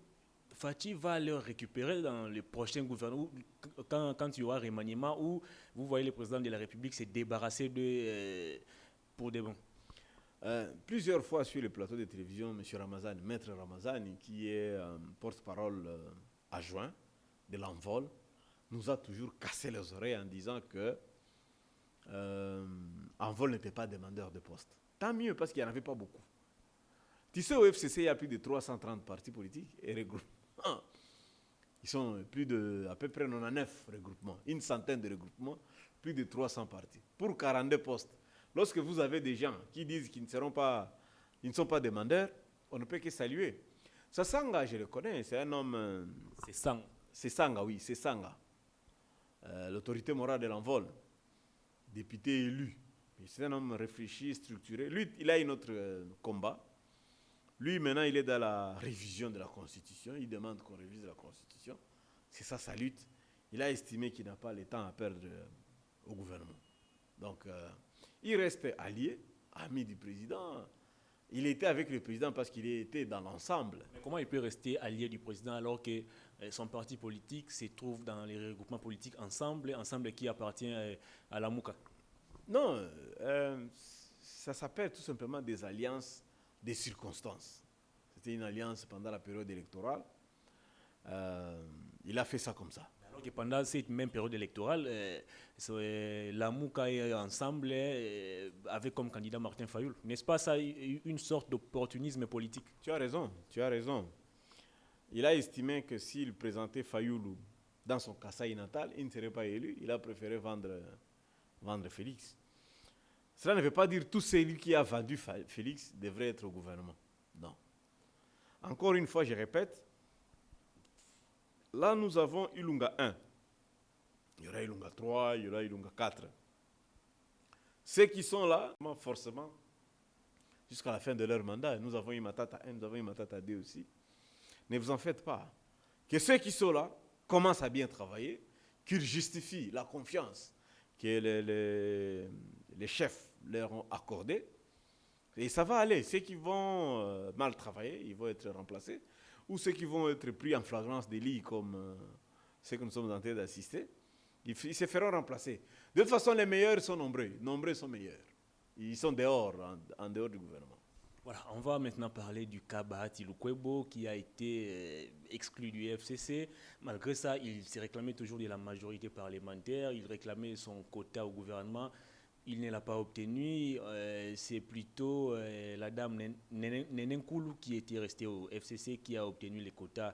Fachi va leur récupérer dans le prochain gouvernement, quand il y aura remaniement, où vous voyez le président de la République se débarrasser pour de bon? Plusieurs fois sur le plateau de télévision, M. Ramazani, Maître Ramazani, qui est porte-parole adjoint de l'Envol, nous a toujours cassé les oreilles en disant que Envol n'était pas demandeur de poste. Tant mieux, parce qu'il n'y en avait pas beaucoup. Tu sais, au FCC, il y a plus de 330 partis politiques et regroupements. Ils sont à peu près 99 regroupements, une centaine de regroupements, plus de 300 partis. Pour 42 postes. Lorsque vous avez des gens qui disent qu'ils ne sont pas demandeurs, on ne peut que saluer. Sanga, je le connais, c'est un homme... C'est Sanga, oui, c'est Sanga. L'autorité morale de l'Envol, député élu. C'est un homme réfléchi, structuré. Lui, il a un autre combat. Lui, maintenant, il est dans la révision de la Constitution. Il demande qu'on révise la Constitution. C'est ça sa lutte. il a estimé qu'il n'a pas le temps à perdre au gouvernement. Donc, il reste allié, ami du président. Il était avec le président parce qu'il était dans l'ensemble. Mais comment il peut rester allié du président alors que son parti politique se trouve dans les regroupements politiques ensemble qui appartient à la Mouka? Non, ça s'appelle tout simplement des alliances des circonstances. C'était une alliance pendant la période électorale. Il a fait ça comme ça. Alors que pendant cette même période électorale, la Mouka est ensemble avec comme candidat Martin Fayoul. N'est-ce pas ça une sorte d'opportunisme politique? Tu as raison, tu as raison. Il a estimé que s'il présentait Fayoul dans son Kasaï natal, il ne serait pas élu. Il a préféré vendre Félix. Cela ne veut pas dire que tout celui qui a vendu Félix devrait être au gouvernement. Non. Encore une fois, je répète, là, nous avons Ilunga 1. Il y aura Ilunga 3, il y aura Ilunga 4. Ceux qui sont là, forcément, jusqu'à la fin de leur mandat, nous avons Imatata 1, nous avons Imatata 2 aussi. Ne vous en faites pas. Que ceux qui sont là commencent à bien travailler, qu'ils justifient la confiance que les chefs leur ont accordée. Et ça va aller. Ceux qui vont mal travailler, ils vont être remplacés. Ou ceux qui vont être pris en flagrance délit, comme ceux que nous sommes en train d'assister, ils se feront remplacer. De toute façon, les meilleurs sont nombreux. Nombreux sont meilleurs. Ils sont dehors, en dehors du gouvernement. Voilà, on va maintenant parler du cas Bahati Lukwebo qui a été exclu du FCC. Malgré ça, il s'est réclamé toujours de la majorité parlementaire. Il réclamait son quota au gouvernement. Il ne l'a pas obtenu. C'est plutôt la dame Nenenkulu qui était restée au FCC qui a obtenu les quotas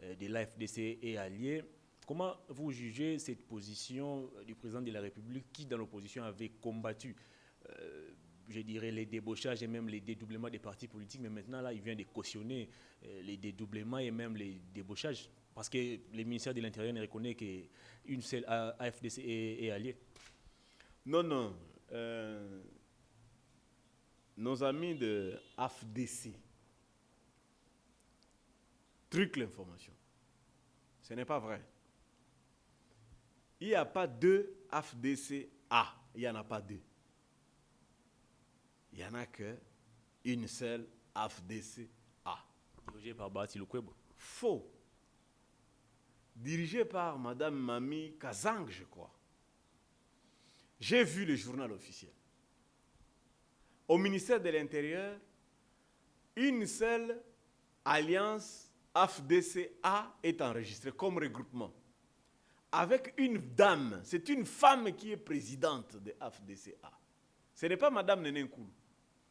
de l'AFDC et alliés. Comment vous jugez cette position du président de la République qui, dans l'opposition, avait combattu je dirais les débauchages et même les dédoublements des partis politiques, mais maintenant là, il vient de cautionner les dédoublements et même les débauchages, parce que le ministère de l'Intérieur ne reconnaît qu'une seule AFDC est alliée. Non. Nos amis de AFDC truquent l'information. Ce n'est pas vrai. Il n'y a pas deux AFDC-A. Il n'y en a pas deux. Il n'y en a qu'une seule AFDC-A. Dirigée par Bahati Lukwebo. Faux. Dirigée par Madame Mami Kazang, je crois. J'ai vu le journal officiel. Au ministère de l'Intérieur, une seule alliance AFDC-A est enregistrée comme regroupement. Avec une dame, c'est une femme qui est présidente de AFDC-A. Ce n'est pas Madame Nenenkulu.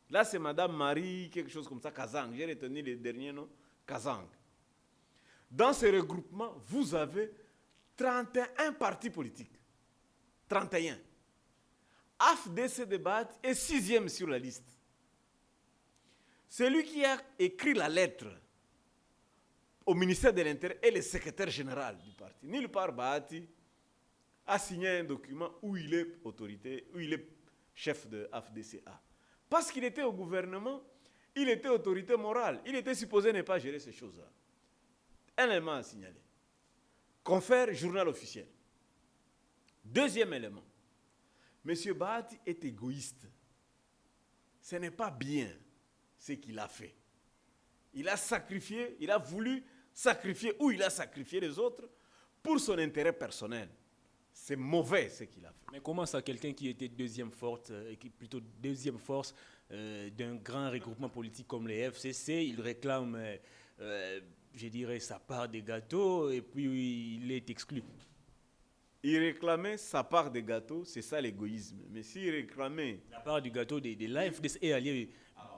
Là, c'est Madame Marie, quelque chose comme ça, Kazang. J'ai retenu le dernier nom, Kazang. Dans ce regroupement, vous avez 31 partis politiques. 31. AFDC de Bahati est 6e sur la liste. Celui qui a écrit la lettre au ministère de l'Intérieur est le secrétaire général du parti. Nulle part Bahati a signé un document où il est autorité, où il est chef de AFDC-A. Parce qu'il était au gouvernement, il était autorité morale. Il était supposé ne pas gérer ces choses-là. Un élément à signaler. Confère journal officiel. Deuxième élément. Monsieur Bahati est égoïste. Ce n'est pas bien ce qu'il a fait. Il a sacrifié, il a voulu sacrifier ou il a sacrifié les autres pour son intérêt personnel. C'est mauvais ce qu'il a fait. Mais comment ça, quelqu'un qui était deuxième force d'un grand regroupement politique comme les FCC, il réclame, je dirais, sa part des gâteaux et puis il est exclu? Il réclamait sa part des gâteaux, c'est ça l'égoïsme. Mais s'il réclamait la part du gâteau de l'AFDC et alliés,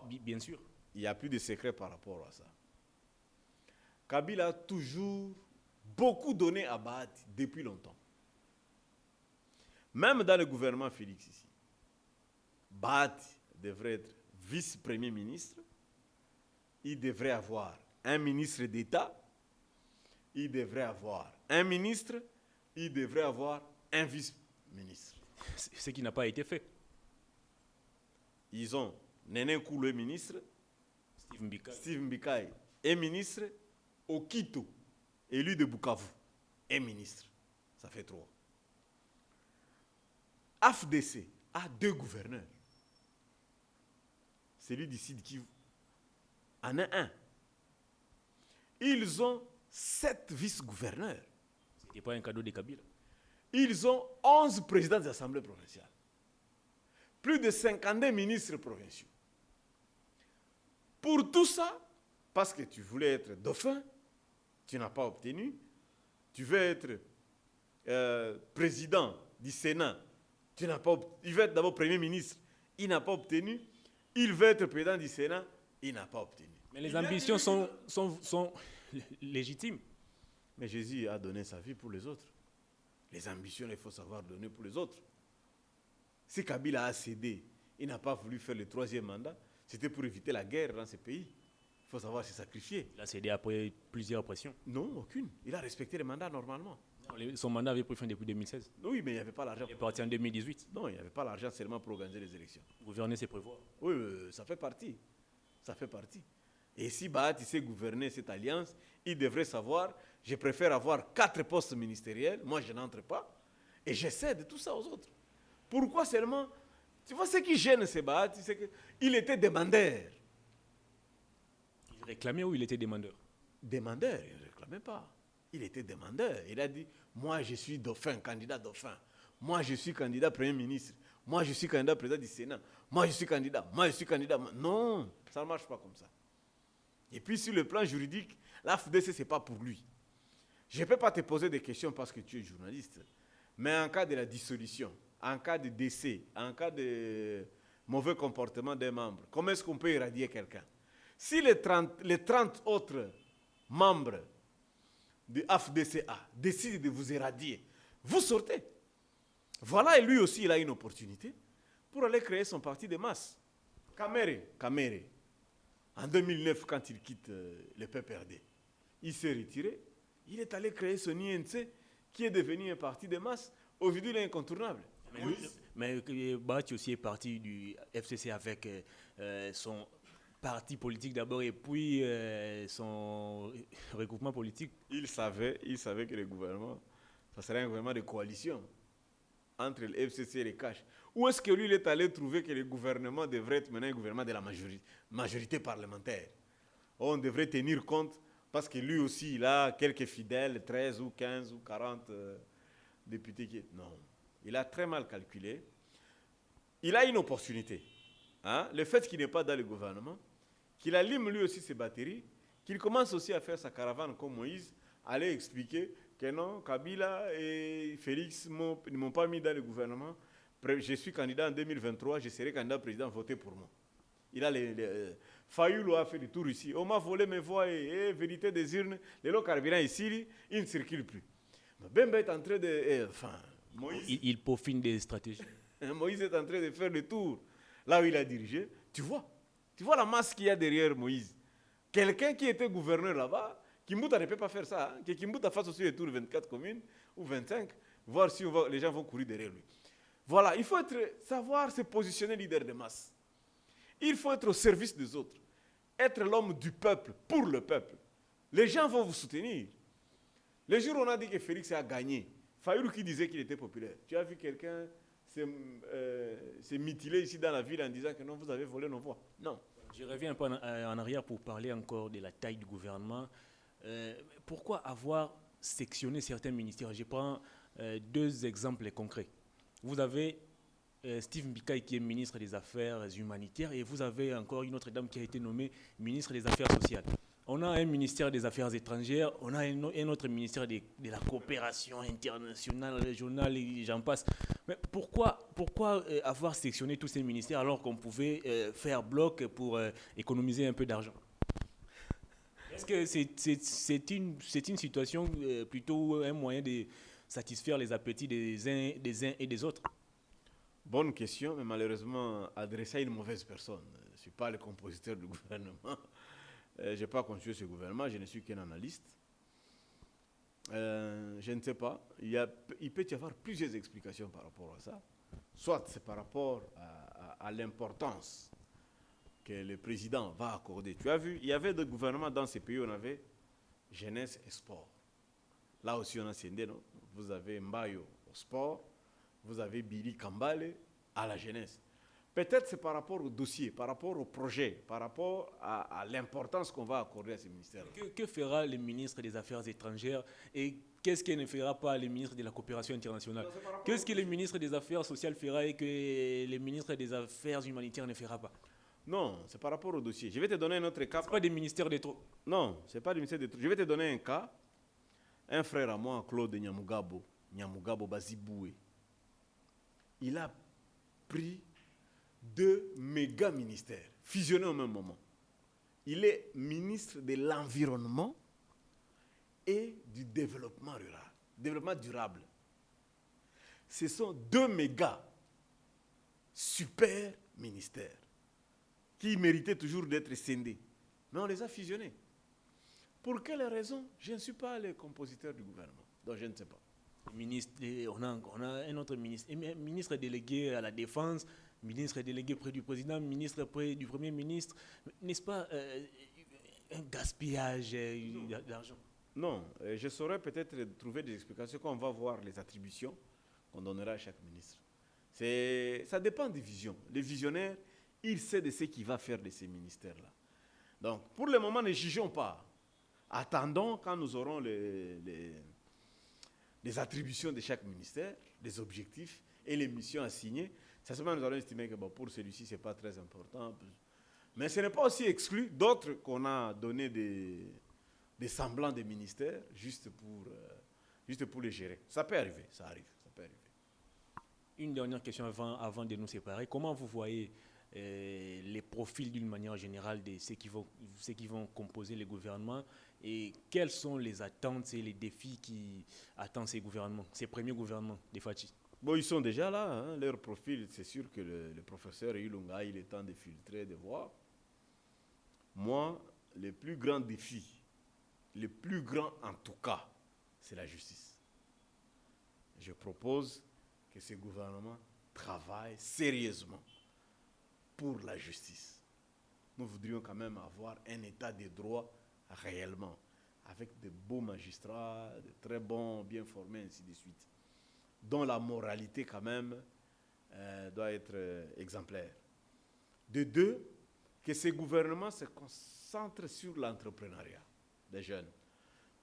bien sûr. Il n'y a plus de secret par rapport à ça. Kabila a toujours beaucoup donné à Bahati depuis longtemps. Même dans le gouvernement Félix ici. Bahati devrait être vice-premier ministre. Il devrait avoir un ministre d'État. Il devrait avoir un ministre. Il devrait avoir un vice-ministre. Ce qui n'a pas été fait. Ils ont Nenenkulu ministre. Steve Mbikai est ministre. Okito, élu de Bukavu, est ministre. Ça fait 3. AFDC a 2 gouverneurs. Celui d'ici qui en a 1. Ils ont 7 vice-gouverneurs. Ce n'était pas un cadeau de Kabila. Ils ont 11 présidents des assemblées provinciales. Plus de 52 ministres provinciaux. Pour tout ça, parce que tu voulais être dauphin, tu n'as pas obtenu. Tu veux être président du Sénat, tu n'as pas il veut être d'abord premier ministre, il n'a pas obtenu. Il veut être président du Sénat, il n'a pas obtenu. Mais les ambitions sont légitimes. Mais Jésus a donné sa vie pour les autres. Les ambitions, il faut savoir donner pour les autres. Si Kabila a cédé, il n'a pas voulu faire le 3e mandat, c'était pour éviter la guerre dans ce pays. Il faut savoir se sacrifier. Il a cédé après plusieurs pressions. Non, aucune. Il a respecté les mandats normalement. Son mandat avait pris fin depuis 2016. Oui, mais il n'y avait pas l'argent. Il est parti en 2018. Non, il n'y avait pas l'argent seulement pour organiser les élections. Gouverner, c'est prévoir. Oui, ça fait partie. Ça fait partie. Et si Bahati sait gouverner cette alliance, il devrait savoir, je préfère avoir 4 postes ministériels, moi je n'entre pas, et j'essaie de tout ça aux autres. Pourquoi seulement? Tu vois, ce qui gêne ces Bahati, c'est qu'il était demandeur. Il réclamait ou il était demandeur? Demandeur, il ne réclamait pas. Il était demandeur. Il a dit, moi je suis dauphin, candidat dauphin. Moi je suis candidat premier ministre. Moi je suis candidat président du Sénat. Moi je suis candidat. Moi je suis candidat. Non, ça ne marche pas comme ça. Et puis sur le plan juridique, la FDC, ce n'est pas pour lui. Je ne peux pas te poser des questions parce que tu es journaliste. Mais en cas de la dissolution, en cas de décès, en cas de mauvais comportement des membres, comment est-ce qu'on peut éradier quelqu'un? Si les 30 autres membres de AFDCA décident de vous éradier, vous sortez. Voilà, et lui aussi, il a une opportunité pour aller créer son parti de masse. Kamere, en 2009, quand il quitte le PPRD, il s'est retiré. Il est allé créer son INC, qui est devenu un parti de masse. Aujourd'hui, il est incontournable. Mais Bahati aussi est parti du FCC avec son parti politique d'abord et puis son regroupement politique. Il savait que le gouvernement, ça serait un gouvernement de coalition entre le FCC et les CACH. Où est-ce que lui, il est allé trouver que le gouvernement devrait être maintenant un gouvernement de la majorité parlementaire? On devrait tenir compte, parce que lui aussi, il a quelques fidèles, 13 ou 15 ou 40 députés qui... Non, il a très mal calculé. Il a une opportunité. Hein? Le fait qu'il n'est pas dans le gouvernement, qu'il allume lui aussi ses batteries, qu'il commence aussi à faire sa caravane comme Moïse, aller expliquer que non, Kabila et Félix ne m'ont pas mis dans le gouvernement. Je suis candidat en 2023, je serai candidat président, votez pour moi. Il a Fayoulou a fait le tour ici. On m'a volé mes voix et vérité des urnes. Les lots carburants ici, ils ne circulent plus. Bemba est en train de... Moïse, il peaufine des stratégies. Moïse est en train de faire le tour. Là où il a dirigé, tu vois la masse qu'il y a derrière Moïse. Quelqu'un qui était gouverneur là-bas, Kimbouta ne peut pas faire ça. Hein? Que Kimbouta fasse aussi le tour de 24 communes ou 25, voir si les gens vont courir derrière lui. Voilà, il faut savoir se positionner leader de masse. Il faut être au service des autres. Être l'homme du peuple, pour le peuple. Les gens vont vous soutenir. Le jour où on a dit que Félix a gagné, Fayoulou qui disait qu'il était populaire. Tu as vu quelqu'un s'est mutilé ici dans la ville en disant que non, vous avez volé nos voix. Non. Je reviens un peu en arrière pour parler encore de la taille du gouvernement. Pourquoi avoir sectionné certains ministères? Je prends 2 exemples concrets. Vous avez Steve Mbikaï qui est ministre des Affaires humanitaires et vous avez encore une autre dame qui a été nommée ministre des Affaires sociales. On a un ministère des Affaires étrangères, on a un autre ministère de la coopération internationale, régionale et j'en passe. Mais pourquoi avoir sectionné tous ces ministères alors qu'on pouvait faire bloc pour économiser un peu d'argent? Est-ce que c'est une situation plutôt un moyen de satisfaire les appétits des uns et des autres? Bonne question, mais malheureusement adressée à une mauvaise personne. Je ne suis pas le compositeur du gouvernement. Je n'ai pas construit ce gouvernement, je ne suis qu'un analyste. Je ne sais pas. Il peut y avoir plusieurs explications par rapport à ça. Soit c'est par rapport à l'importance que le président va accorder. Tu as vu, il y avait des gouvernements dans ces pays où on avait jeunesse et sport. Là aussi, on a Sendé, non? Vous avez Mbayo au sport, vous avez Billy Kambale à la jeunesse. Peut-être c'est par rapport au dossier, par rapport au projet, par rapport à l'importance qu'on va accorder à ces ministères. Que fera le ministre des Affaires étrangères et qu'est-ce qu'il ne fera pas le ministre de la coopération internationale? Qu'est-ce que le ministre des Affaires sociales fera et que le ministre des Affaires humanitaires ne fera pas? Non, c'est par rapport au dossier. Je vais te donner un autre cas. Ce n'est pas des ministères de trop. Non, ce n'est pas des ministères de trop. Je vais te donner un cas. Un frère à moi, Claude Nyamugabo Baziboué, il a pris 2 méga ministères, fusionnés au même moment. Il est ministre de l'Environnement et du Développement rural, développement durable. Ce sont 2 méga super ministères qui méritaient toujours d'être scindés. Mais on les a fusionnés. Pour quelle raison? Je ne suis pas le compositeur du gouvernement, donc je ne sais pas. On a un autre ministre délégué à la Défense, ministre délégué près du président, ministre près du Premier ministre. N'est-ce pas un gaspillage d'argent? Non, je saurais peut-être trouver des explications quand on va voir les attributions qu'on donnera à chaque ministre. Ça dépend des visions. Les visionnaires, ils savent de ce qu'il va faire de ces ministères-là. Donc, pour le moment, ne jugeons pas. Attendons quand nous aurons les attributions de chaque ministère, les objectifs et les missions assignées. Ça seulement nous allons estimer que pour celui-ci, ce n'est pas très important. Mais ce n'est pas aussi exclu d'autres qu'on a donné des semblants de ministères juste pour les gérer. Ça peut arriver, ça arrive, ça peut arriver. Une dernière question avant de nous séparer. Comment vous voyez les profils d'une manière générale de ceux qui vont composer les gouvernements et quelles sont les attentes et les défis qui attendent ces gouvernements, ces premiers gouvernements de Fachi? Bon, ils sont déjà là, hein, leur profil, c'est sûr que le professeur Ilunga, il est temps de filtrer, de voir. Moi, le plus grand défi, le plus grand en tout cas, c'est la justice. Je propose que ce gouvernement travaille sérieusement pour la justice. Nous voudrions quand même avoir un état de droit réellement, avec de beaux magistrats, de très bons, bien formés, ainsi de suite, dont la moralité quand même doit être exemplaire. De 2, que ce gouvernement se concentre sur l'entrepreneuriat des jeunes.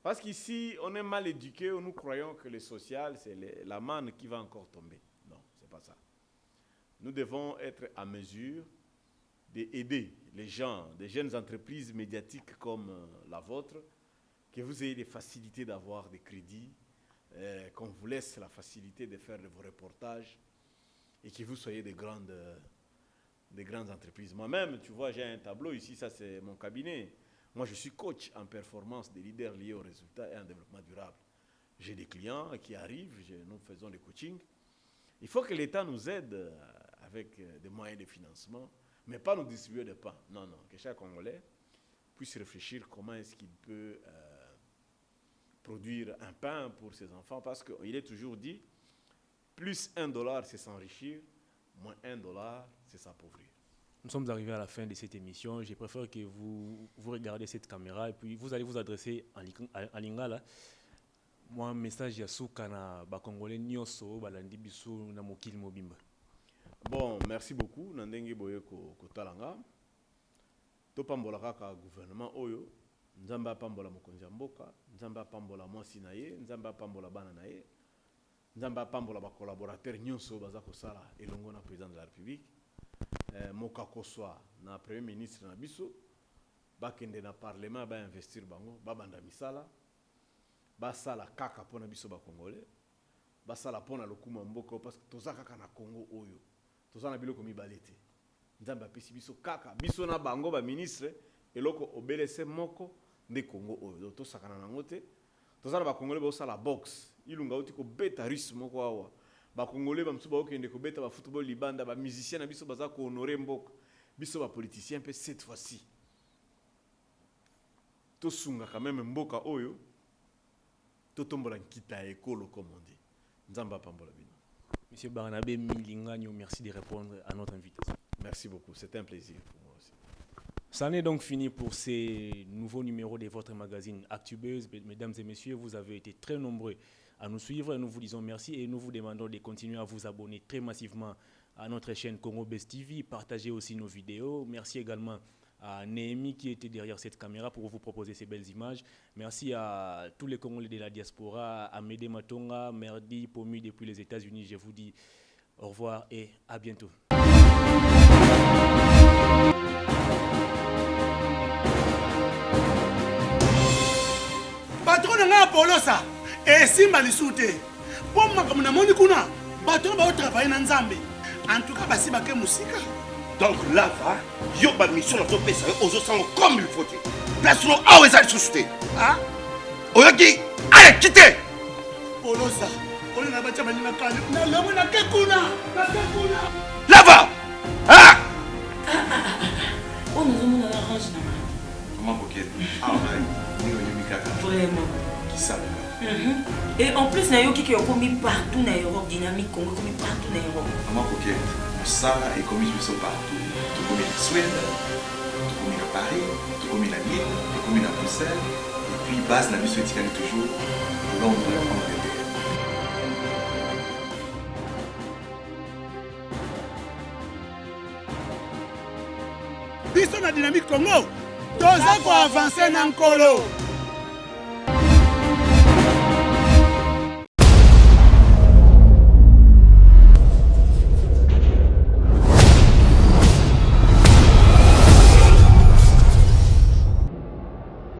Parce qu'ici, on est mal éduqué, nous croyons que le social, c'est la manne qui va encore tomber. Non, ce n'est pas ça. Nous devons être à mesure d'aider les gens, des jeunes entreprises médiatiques comme la vôtre, que vous ayez des facilités d'avoir des crédits, qu'on vous laisse la facilité de faire de vos reportages et que vous soyez des grandes entreprises. Moi-même, tu vois, j'ai un tableau ici, ça c'est mon cabinet. Moi, je suis coach en performance des leaders liés aux résultats et en développement durable. J'ai des clients qui arrivent, nous faisons des coachings. Il faut que l'État nous aide avec des moyens de financement, mais pas nous distribuer de pain. Non, non, que chaque Congolais puisse réfléchir comment est-ce qu'il peut produire un pain pour ses enfants, parce qu'il est toujours dit, plus $1 c'est s'enrichir, moins $1 c'est s'appauvrir. Nous sommes arrivés à la fin de cette émission. Je préfère que vous regardez cette caméra et puis vous allez vous adresser en lingala. Moi, un message à Soukana, Bakongolais, Nyoso, Balandi Bissou, Namokil Mobimba. Bon, merci beaucoup. Nandenge Boyeko Kotalanga. Topambola kaka gouvernement Oyo. Nzamba pambola mokonzi mboka. Nzamba pambola mwasi na ye. Nzamba pambola bana na ye. Nzamba pambola ba collaborateur Nyoso bazako sala elongo na président de la République. Moka Koswa na premier ministre na biso bakende na parlement ba investir bango ba banda misala ba sala kaka pona biso ba congolais ba sala pona lokuma mboko parce que toza kaka na Congo oyo toza na biloko mibalete nzamba pesi biso kaka biso na bango ba ministre eloko obelese moko nde Congo oyo to sakana na ngote toza na ba congolais ba sala box ilunga uti ko beta russe moko awa ba congolais ba msuba okende ko beta ba football libanda ba musicien na biso baza ko honorer mboka biso ba politicien peu cette fois-ci to sunga quand même mboka oyo to tombola nkita ekolo comme on dit nzamba pambola bino. Monsieur Barnabé Milinganyo, merci de répondre à notre invitation. Merci beaucoup, c'était un plaisir pour moi aussi. Ça n'est donc fini pour ces nouveaux numéros de votre magazine ActuBuzz. Mesdames et messieurs, vous avez été très nombreux à nous suivre. Nous vous disons merci et nous vous demandons de continuer à vous abonner très massivement à notre chaîne Congo Buzz TV. Partagez aussi nos vidéos. Merci également à Néhémie qui était derrière cette caméra pour vous proposer ces belles images. Merci à tous les Congolais de la diaspora, à Médé Matonga, Merdi, Pomu depuis les États-Unis. Je vous dis au revoir et à bientôt. Patron nga Polosa esimba lisute po makambo namoni kuna bato ba travailler na Nzambe en tout cas basi bake musika. Donc là va yo ba mission na to pesa yo ozo sango comme il faut. Place no awe za susute. Ah Oyoki allez quitter. Polosa on na bacha bani na kali na lomo na kekuna Là va. Ah Oh, nous avons un orange là. Comment coquette? Ah ouais, ni au Mikaka. Vraiment. Qui savent? Et en plus, Nayo qui est commis partout en Europe, dynamique, Congo commis partout en Europe. Comment coquette? Ça est commis partout. Tout comme en Suède, tout comme à Paris, tout comme à Lille, tout comme à Bruxelles. Et puis, base la mission est toujours Londres, Angleterre. biso na dynamique Congo toza ko avancer na nkolo.